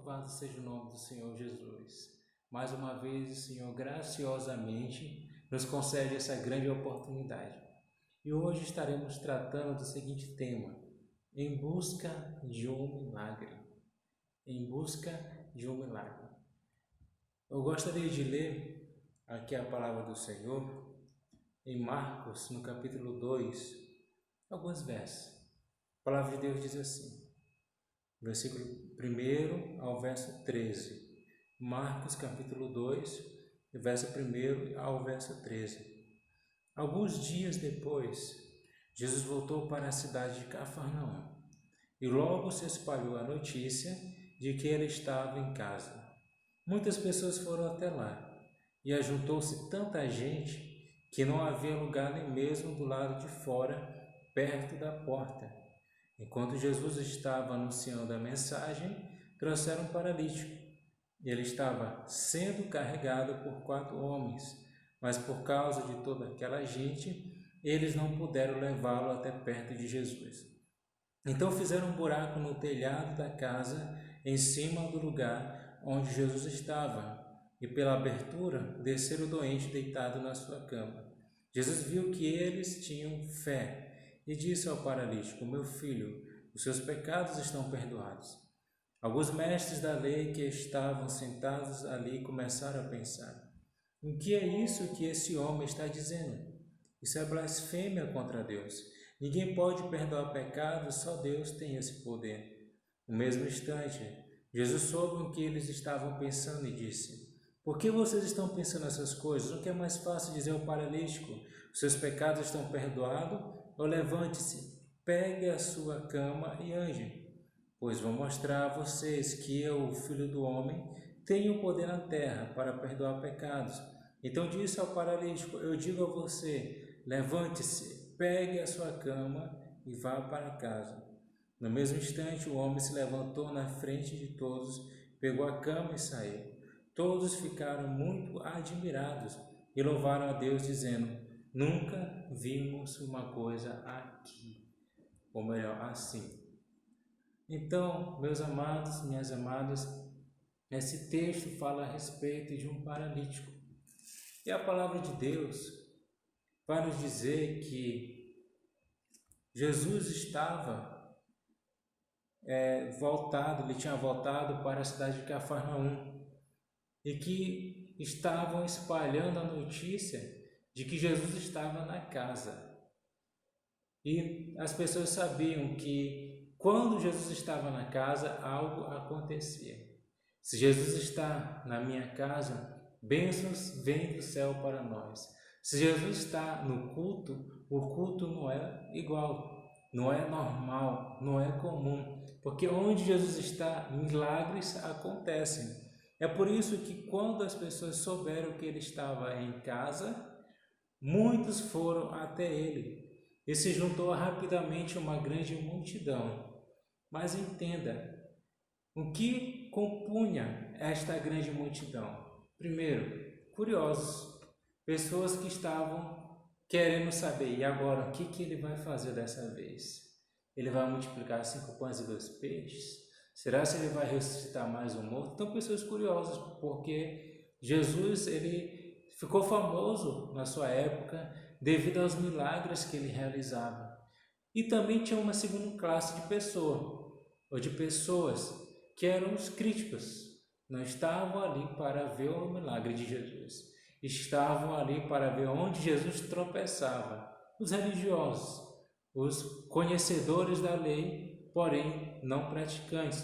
Louvado seja o nome do Senhor Jesus. Mais uma vez, o Senhor graciosamente nos concede essa grande oportunidade. E hoje estaremos tratando do seguinte tema: em busca de um milagre. Em busca de um milagre. Eu gostaria de ler aqui a palavra do Senhor em Marcos, no capítulo 2, alguns versos. A palavra de Deus diz assim, versículo 1 ao verso 13. Marcos capítulo 2, verso 1 ao verso 13. Alguns dias depois, Jesus voltou para a cidade de Cafarnaum e logo se espalhou a notícia de que ele estava em casa. Muitas pessoas foram até lá e ajuntou-se tanta gente que não havia lugar nem mesmo do lado de fora, perto da porta. Enquanto Jesus estava anunciando a mensagem, trouxeram um paralítico. Ele estava sendo carregado por 4 homens, mas por causa de toda aquela gente, eles não puderam levá-lo até perto de Jesus. Então fizeram um buraco no telhado da casa, em cima do lugar onde Jesus estava, e pela abertura desceram o doente deitado na sua cama. Jesus viu que eles tinham fé e disse ao paralítico: meu filho, os seus pecados estão perdoados. Alguns mestres da lei que estavam sentados ali começaram a pensar: o que é isso que esse homem está dizendo? Isso é blasfêmia contra Deus. Ninguém pode perdoar pecados, só Deus tem esse poder. No mesmo instante, Jesus soube o que eles estavam pensando e disse: por que vocês estão pensando essas coisas? Não é mais fácil dizer ao paralítico: os seus pecados estão perdoados? Ou levante-se, pegue a sua cama e ande. Pois vou mostrar a vocês que eu, o Filho do Homem, tenho poder na terra para perdoar pecados. Então disse ao paralítico: eu digo a você, levante-se, pegue a sua cama e vá para casa. No mesmo instante, o homem se levantou na frente de todos, pegou a cama e saiu. Todos ficaram muito admirados e louvaram a Deus, dizendo: nunca vimos uma coisa aqui, ou melhor, assim. Então, meus amados, minhas amadas, esse texto fala a respeito de um paralítico. E a palavra de Deus vai nos dizer que Jesus estava ele tinha voltado para a cidade de Cafarnaum e que estavam espalhando a notícia de que Jesus estava na casa. E as pessoas sabiam que quando Jesus estava na casa, algo acontecia. Se Jesus está na minha casa, bênçãos vêm do céu para nós. Se Jesus está no culto, o culto não é igual, não é normal, não é comum, porque onde Jesus está, milagres acontecem. É por isso que quando as pessoas souberam que ele estava em casa, muitos foram até ele e se juntou rapidamente uma grande multidão. Mas entenda, o que compunha esta grande multidão? Primeiro, curiosos, pessoas que estavam querendo saber, e agora, o que ele vai fazer dessa vez? Ele vai multiplicar 5 pães e 2 peixes? Será que ele vai ressuscitar mais um morto? Então, pessoas curiosas, porque Jesus ele ficou famoso na sua época devido aos milagres que ele realizava. E também tinha uma segunda classe de pessoas que eram os críticos. Não estavam ali para ver o milagre de Jesus. Estavam ali para ver onde Jesus tropeçava. Os religiosos, os conhecedores da lei, porém não praticantes.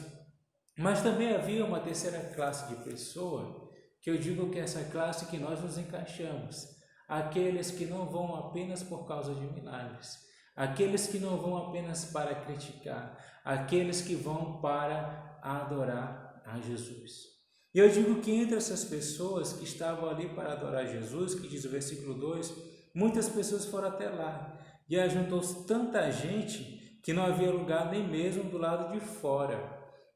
Mas também havia uma terceira classe de pessoa, que eu digo que é essa classe que nós nos encaixamos. Aqueles que não vão apenas por causa de milagres. Aqueles que não vão apenas para criticar. Aqueles que vão para adorar a Jesus. E eu digo que entre essas pessoas que estavam ali para adorar Jesus, que diz o versículo 2, muitas pessoas foram até lá. E ajuntou-se tanta gente que não havia lugar nem mesmo do lado de fora,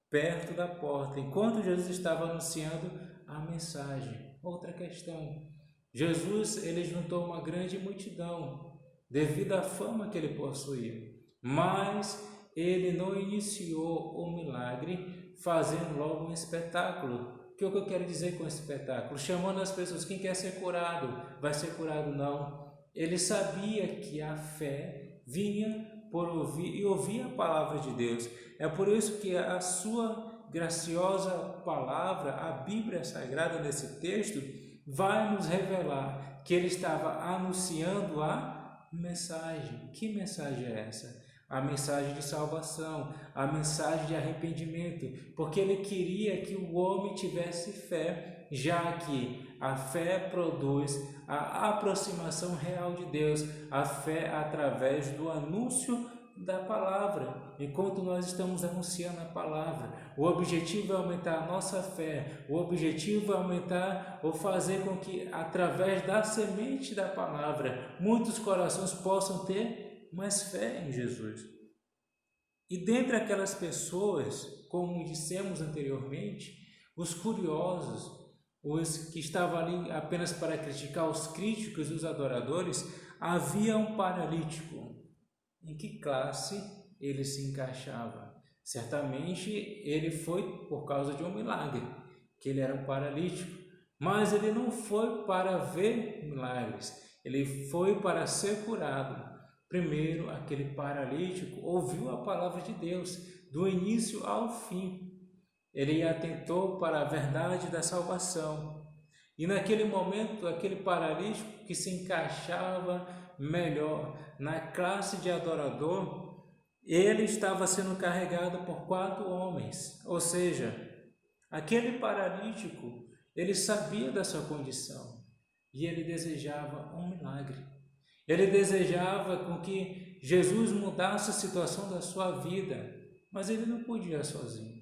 perto da porta, enquanto Jesus estava anunciando a mensagem. Outra questão. Jesus ele juntou uma grande multidão devido à fama que ele possuía, mas ele não iniciou o milagre fazendo logo um espetáculo. O que eu quero dizer com esse espetáculo? Chamando as pessoas, quem quer ser curado, vai ser curado, não. Ele sabia que a fé vinha por ouvir e ouvir a palavra de Deus. É por isso que a sua graciosa palavra, a Bíblia Sagrada nesse texto, vai nos revelar que ele estava anunciando a mensagem. Que mensagem é essa? A mensagem de salvação, a mensagem de arrependimento, porque ele queria que o homem tivesse fé, já que a fé produz a aproximação real de Deus, a fé através do anúncio da palavra. Enquanto nós estamos anunciando a palavra, o objetivo é aumentar a nossa fé, o objetivo é aumentar ou fazer com que através da semente da palavra muitos corações possam ter mais fé em Jesus. E dentre aquelas pessoas, como dissemos anteriormente, os curiosos, os que estavam ali apenas para criticar os críticos e os adoradores, havia um paralítico. Em que classe ele se encaixava? Certamente ele foi por causa de um milagre, que ele era um paralítico, mas ele não foi para ver milagres, ele foi para ser curado. Primeiro, aquele paralítico ouviu a palavra de Deus, do início ao fim. Ele atentou para a verdade da salvação. E naquele momento, aquele paralítico que se encaixava melhor na classe de adorador, ele estava sendo carregado por 4 homens. Ou seja, aquele paralítico, ele sabia da sua condição e ele desejava um milagre. Ele desejava com que Jesus mudasse a situação da sua vida, mas ele não podia sozinho.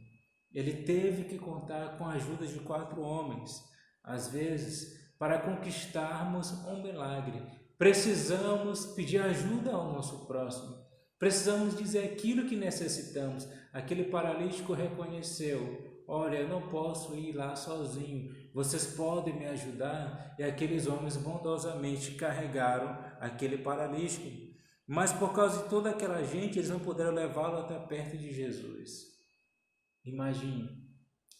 Ele teve que contar com a ajuda de 4 homens. Às vezes, para conquistarmos um milagre, precisamos pedir ajuda ao nosso próximo. Precisamos dizer aquilo que necessitamos. Aquele paralítico reconheceu: olha, eu não posso ir lá sozinho, vocês podem me ajudar? E aqueles homens bondosamente carregaram aquele paralítico. Mas por causa de toda aquela gente, eles não puderam levá-lo até perto de Jesus. Imagine,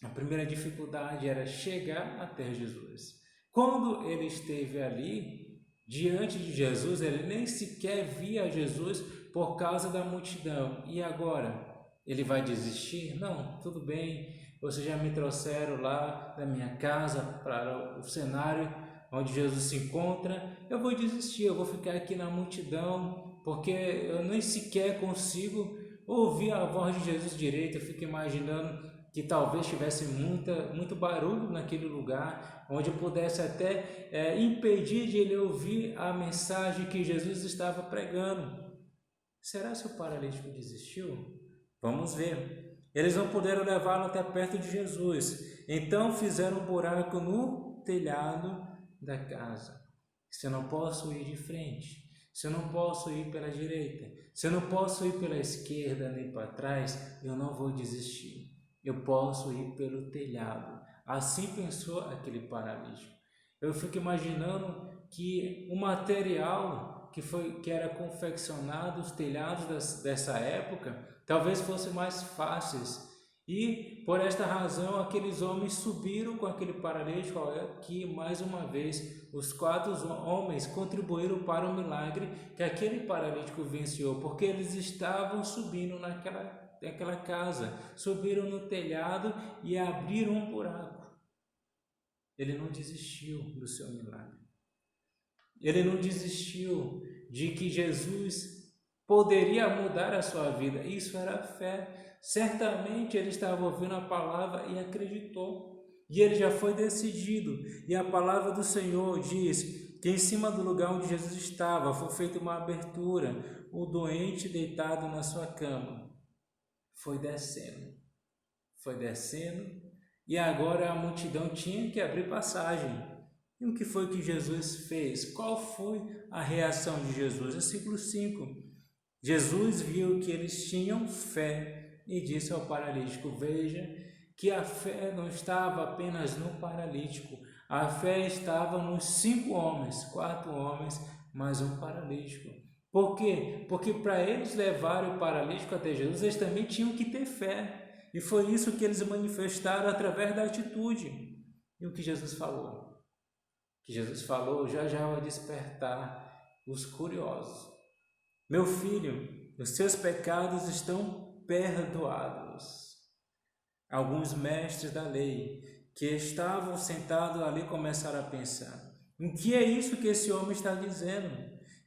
a primeira dificuldade era chegar até Jesus. Quando ele esteve ali, diante de Jesus, ele nem sequer via Jesus por causa da multidão. E agora? Ele vai desistir? Não, tudo bem. Vocês já me trouxeram lá da minha casa para o cenário onde Jesus se encontra. Eu vou desistir, eu vou ficar aqui na multidão, porque eu nem sequer consigo ouvir a voz de Jesus direito. Eu fico imaginando que talvez tivesse muito barulho naquele lugar, onde eu pudesse até impedir de ele ouvir a mensagem que Jesus estava pregando. Será que o paralítico desistiu? Vamos ver. Eles não puderam levá-lo até perto de Jesus. Então fizeram um buraco no telhado da casa. Se eu não posso ir de frente, se eu não posso ir pela direita, se eu não posso ir pela esquerda nem para trás, eu não vou desistir. Eu posso ir pelo telhado. Assim pensou aquele paralítico. Eu fico imaginando que o material que era confeccionado, os telhados dessa época, talvez fossem mais fáceis. E por esta razão aqueles homens subiram com aquele paralítico. Aqui mais uma vez os 4 homens contribuíram para o milagre que aquele paralítico venceu, porque eles estavam subindo naquela casa, subiram no telhado e abriram um buraco. Ele não desistiu do seu milagre. Ele não desistiu de que Jesus poderia mudar a sua vida. Isso era fé. Certamente ele estava ouvindo a palavra e acreditou. E ele já foi decidido. E a palavra do Senhor diz que em cima do lugar onde Jesus estava foi feita uma abertura. O doente deitado na sua cama foi descendo. E agora a multidão tinha que abrir passagem. E o que foi que Jesus fez? Qual foi a reação de Jesus? Versículo 5. Jesus viu que eles tinham fé e disse ao paralítico: veja que a fé não estava apenas no paralítico, a fé estava nos 5 homens, 4 homens, mais um paralítico. Por quê? Porque para eles levarem o paralítico até Jesus, eles também tinham que ter fé. E foi isso que eles manifestaram através da atitude. E o que Jesus falou? O que Jesus falou já já vai despertar os curiosos. Meu filho, os seus pecados estão perdoados. Alguns mestres da lei que estavam sentados ali começaram a pensar: o que é isso que esse homem está dizendo?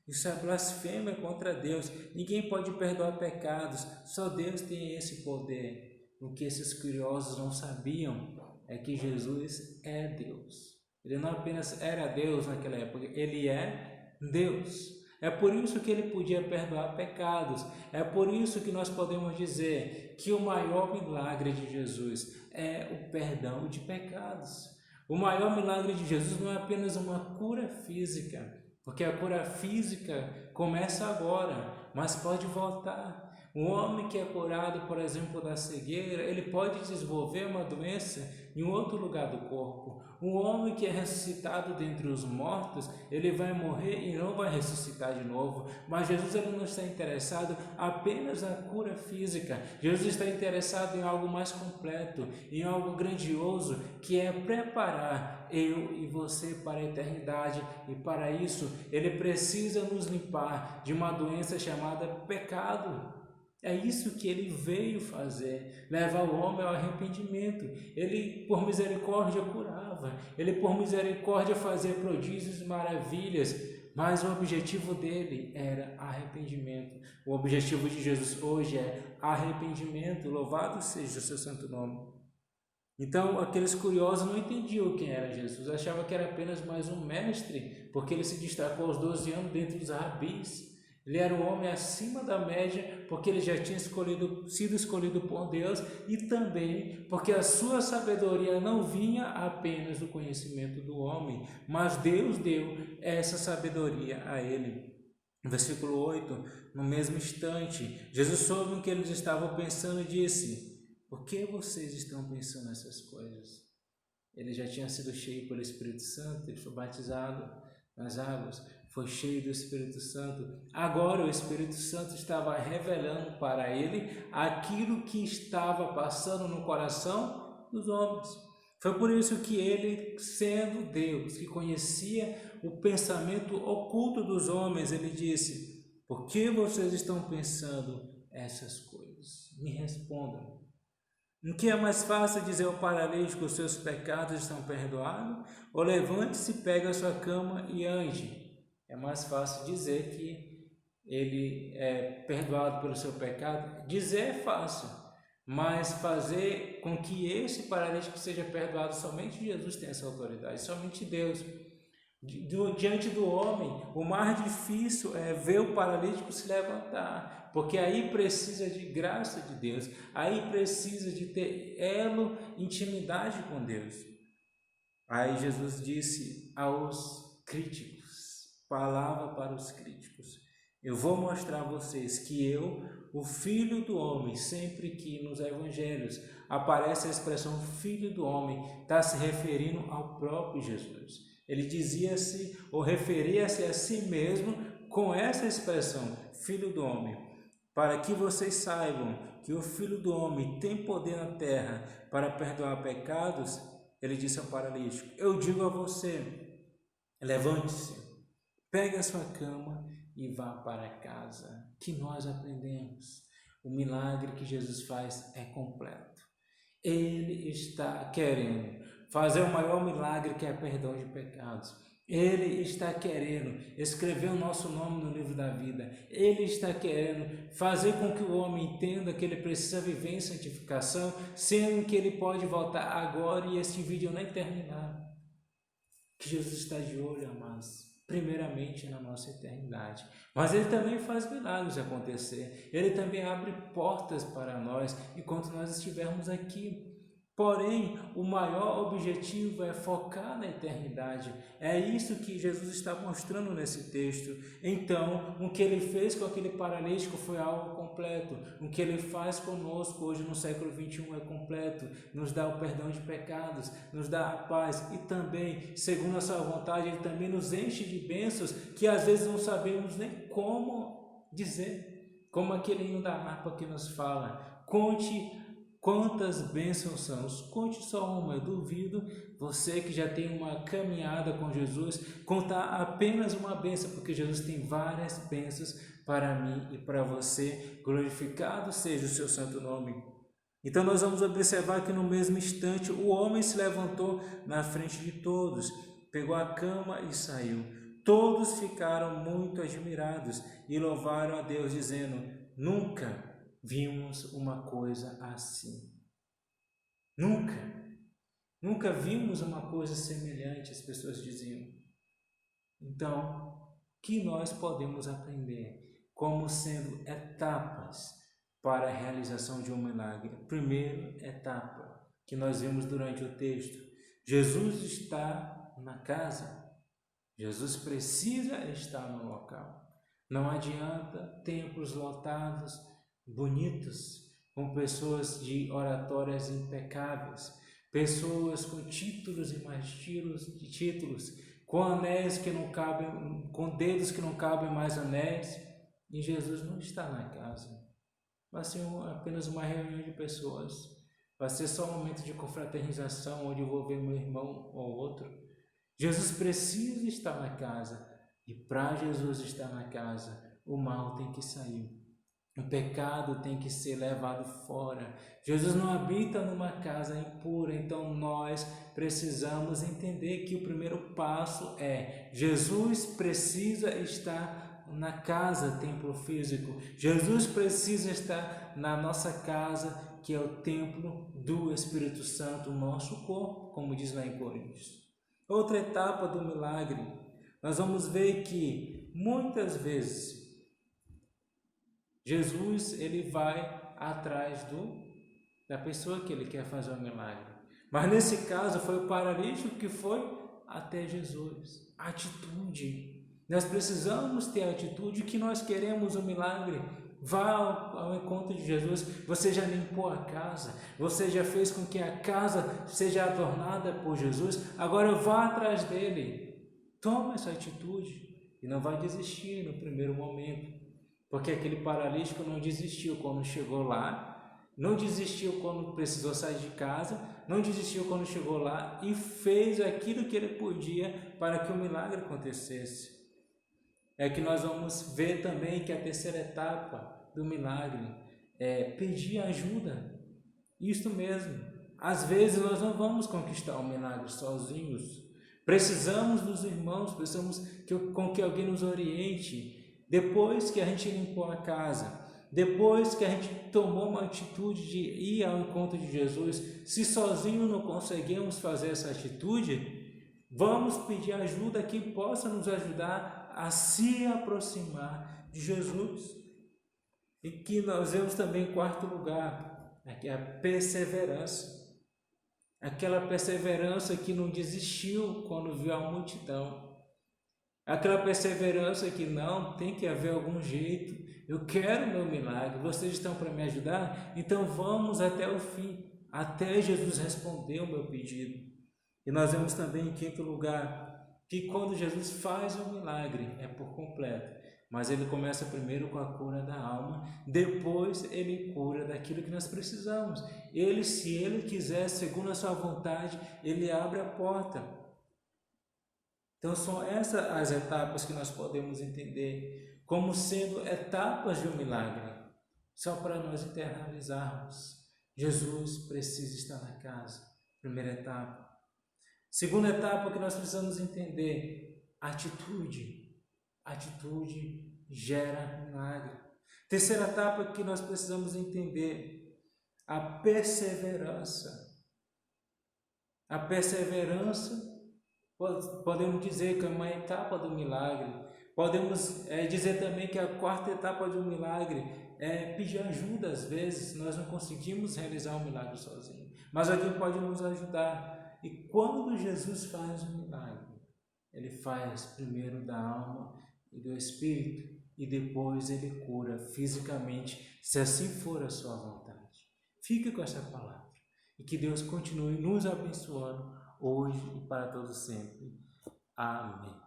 Isso é blasfêmia contra Deus. Ninguém pode perdoar pecados, só Deus tem esse poder. O que esses curiosos não sabiam é que Jesus é Deus. Ele não apenas era Deus naquela época, ele é Deus. É por isso que ele podia perdoar pecados. É por isso que nós podemos dizer que o maior milagre de Jesus é o perdão de pecados. O maior milagre de Jesus não é apenas uma cura física, porque a cura física começa agora, mas pode voltar. Um homem que é curado, por exemplo, da cegueira, ele pode desenvolver uma doença em outro lugar do corpo. Um homem que é ressuscitado dentre os mortos, ele vai morrer e não vai ressuscitar de novo. Mas Jesus ele não está interessado apenas na cura física. Jesus está interessado em algo mais completo, em algo grandioso, que é preparar eu e você para a eternidade. E para isso, ele precisa nos limpar de uma doença chamada pecado. É isso que ele veio fazer, levar o homem ao arrependimento. Ele, por misericórdia, curava. Ele, por misericórdia, fazia prodígios e maravilhas. Mas o objetivo dele era arrependimento. O objetivo de Jesus hoje é arrependimento. Louvado seja o seu santo nome. Então, aqueles curiosos não entendiam quem era Jesus. Achavam que era apenas mais um mestre, porque ele se destacou aos 12 anos dentre os rabis. Ele era um homem acima da média, porque ele já tinha sido escolhido por Deus, e também porque a sua sabedoria não vinha apenas do conhecimento do homem, mas Deus deu essa sabedoria a ele. No versículo 8, no mesmo instante, Jesus soube o que eles estavam pensando e disse: por que vocês estão pensando nessas coisas? Ele já tinha sido cheio pelo Espírito Santo, ele foi batizado nas águas, foi cheio do Espírito Santo. Agora o Espírito Santo estava revelando para ele aquilo que estava passando no coração dos homens. Foi por isso que ele, sendo Deus, que conhecia o pensamento oculto dos homens, ele disse: por que vocês estão pensando essas coisas? Me respondam. O que é mais fácil dizer ao paralítico: os seus pecados estão perdoados? Ou levante-se, pegue a sua cama e ande? É mais fácil dizer que ele é perdoado pelo seu pecado. Dizer é fácil, mas fazer com que esse paralítico seja perdoado, somente Jesus tem essa autoridade, somente Deus. Diante do homem, o mais difícil é ver o paralítico se levantar, porque aí precisa de graça de Deus, aí precisa de ter intimidade com Deus. Aí Jesus disse aos críticos, palavra para os críticos: eu vou mostrar a vocês que eu, o Filho do Homem, sempre que nos evangelhos aparece a expressão Filho do Homem, está se referindo ao próprio Jesus. Ele dizia-se ou referia-se a si mesmo com essa expressão, Filho do Homem, para que vocês saibam que o Filho do Homem tem poder na terra para perdoar pecados. Ele disse ao paralítico: eu digo a você, levante-se, pegue a sua cama e vá para casa. Que nós aprendemos: o milagre que Jesus faz é completo. Ele está querendo fazer o maior milagre, que é perdão de pecados. Ele está querendo escrever o nosso nome no livro da vida. Ele está querendo fazer com que o homem entenda que ele precisa viver em santificação, sendo que ele pode voltar agora e este vídeo nem terminar. Que Jesus está de olho, amados, primeiramente na nossa eternidade. Mas ele também faz milagres acontecer. Ele também abre portas para nós enquanto nós estivermos aqui. Porém, o maior objetivo é focar na eternidade. É isso que Jesus está mostrando nesse texto. Então, o que ele fez com aquele paralítico foi algo completo. O que ele faz conosco hoje no século 21 é completo. Nos dá o perdão de pecados, nos dá a paz e também, segundo a sua vontade, ele também nos enche de bênçãos que às vezes não sabemos nem como dizer. Como aquele hino da harpa que nos fala: conte Quantas bênçãos são? Conte só uma, eu duvido você que já tem uma caminhada com Jesus, contar apenas uma bênção, porque Jesus tem várias bênçãos para mim e para você. Glorificado seja o seu santo nome. Então nós vamos observar que no mesmo instante o homem se levantou na frente de todos, pegou a cama e saiu. Todos ficaram muito admirados e louvaram a Deus, dizendo: nunca vimos uma coisa assim. Nunca vimos uma coisa semelhante, as pessoas diziam. Então, o que nós podemos aprender como sendo etapas para a realização de um milagre? Primeira etapa que nós vimos durante o texto: Jesus está na casa. Jesus precisa estar no local. Não adianta templos lotados, bonitos, com pessoas de oratórias impecáveis, pessoas com títulos e mais títulos, com anéis que não cabem, com dedos que não cabem mais anéis, e Jesus não está na casa. Vai ser apenas uma reunião de pessoas, vai ser só um momento de confraternização, onde eu vou ver meu irmão ou outro. Jesus precisa estar na casa, e para Jesus estar na casa, o mal tem que sair. O pecado tem que ser levado fora. Jesus não habita numa casa impura, então nós precisamos entender que o primeiro passo é: Jesus precisa estar na casa, templo físico. Jesus precisa estar na nossa casa, que é o templo do Espírito Santo, o nosso corpo, como diz lá em Coríntios. Outra etapa do milagre, nós vamos ver que muitas vezes Jesus ele vai atrás da pessoa que ele quer fazer o milagre. Mas nesse caso foi o paralítico que foi até Jesus. Atitude. Nós precisamos ter a atitude que nós queremos o milagre. Vá ao encontro de Jesus. Você já limpou a casa, você já fez com que a casa seja adornada por Jesus. Agora vá atrás dele. Toma essa atitude e não vai desistir no primeiro momento. Porque aquele paralítico não desistiu quando chegou lá, não desistiu quando precisou sair de casa, não desistiu quando chegou lá e fez aquilo que ele podia para que o milagre acontecesse. É que nós vamos ver também que a terceira etapa do milagre é pedir ajuda. Isto mesmo, às vezes nós não vamos conquistar o milagre sozinhos. Precisamos dos irmãos, precisamos com que alguém nos oriente. Depois que a gente limpou a casa, depois que a gente tomou uma atitude de ir ao encontro de Jesus, se sozinho não conseguimos fazer essa atitude, vamos pedir ajuda a quem possa nos ajudar a se aproximar de Jesus. E que nós vemos também em quarto lugar, que é a perseverança. Aquela perseverança que não desistiu quando viu a multidão. Aquela perseverança que não, tem que haver algum jeito, eu quero meu milagre, vocês estão para me ajudar? Então vamos até o fim, até Jesus responder o meu pedido. E nós vemos também em quinto lugar, que quando Jesus faz o milagre, é por completo, mas ele começa primeiro com a cura da alma, depois ele cura daquilo que nós precisamos. Ele, se ele quiser, segundo a sua vontade, ele abre a porta. Então são essas as etapas que nós podemos entender como sendo etapas de um milagre, só para nós internalizarmos. Jesus precisa estar na casa, primeira etapa. Segunda etapa que nós precisamos entender, atitude. Atitude gera milagre. Terceira etapa que nós precisamos entender, a perseverança. A perseverança, podemos dizer que é uma etapa do milagre. Podemos dizer também que a quarta etapa do milagre é pedir ajuda. Às vezes nós não conseguimos realizar um milagre sozinho, mas alguém pode nos ajudar. E quando Jesus faz o milagre, ele faz primeiro da alma e do espírito, e depois ele cura fisicamente, se assim for a sua vontade. Fique com essa palavra e que Deus continue nos abençoando hoje e para todos sempre. Amém.